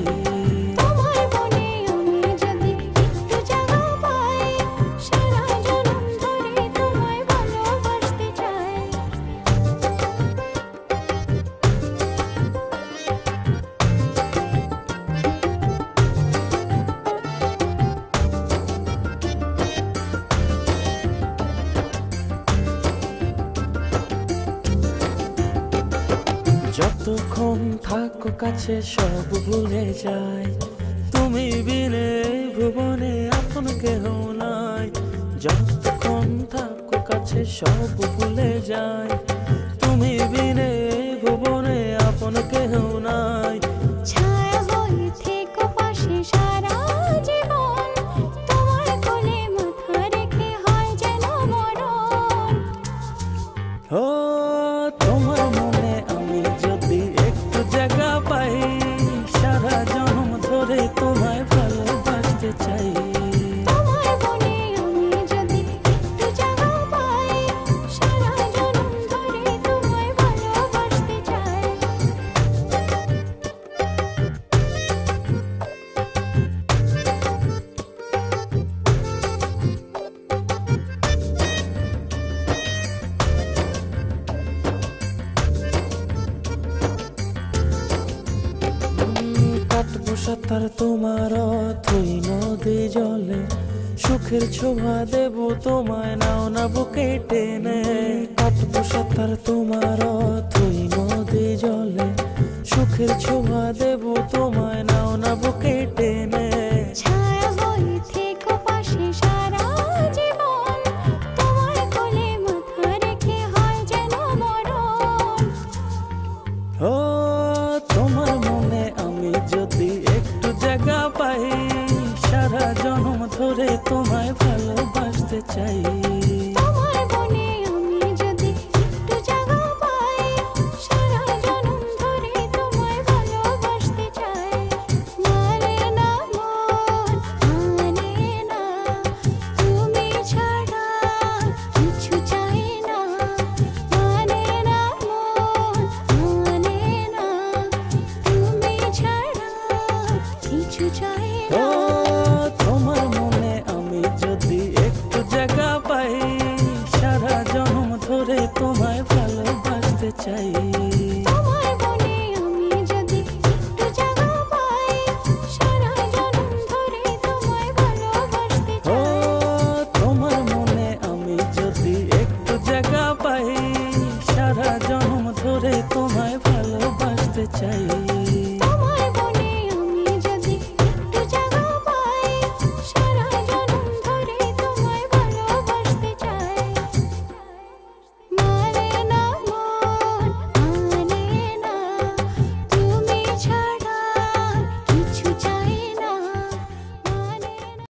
চাই। তোমার মনে আমি যদি একটু জায়গা পাই, সারা জনম ধরে তোমায় ভালোবাসতে চাই। যতক্ষণ থাকো কাছে সব ভুলে যাই, তুমি বিনে ভুবনে আপন কেহ নাই। যতক্ষণ থাকো কাছে সব ভুলে যাই, তুমি বিনে ভুবনে আপন কেহ নাই। ছায়া হয়ে থেকো পাশে সারা জীবন, তোমার কোলে মাথা রেখে হয় যেন মরণ। ও তোমার মনে আমি যদি একটু জায়গা পাই, সারা জনম ধরে তোমায় ভালোবাসতে চাই। তোমার মনে আমি যদি একটু জায়গা পাই, সারা জনম ধরে তোমায় ভালোবাসতে চাই। কাটবো সাঁতার তোমার অথই নদী জলে, সুখের ছোঁয়া দেব তোমায় নাও না বুকে টেনে। কাটবো সাঁতার তোমার অথই নদী জলে, সুখের ছোঁয়া দেব তোমায় নাও না বুকে টেনে। ছায়া হয়ে থেকো পাশে সারা জীবন, তোমার কোলে মাথা রেখে হয় যেন মরণ। ও তোমার মনে আমি যদি একটু জায়গা পাই, সারা জনম ধরে তোমায় ভালোবাসতে চাই। তোমার মনে আমি যদি একটু জায়গা পাই, সারা জনম ধরে তোমায় ভালোবাসতে চাই। মানে না মন, মানে না, তুমি ছাড়া কিছু চাই না। মানে না মন, মানে না, তুমি ছাড়া কিছু চাই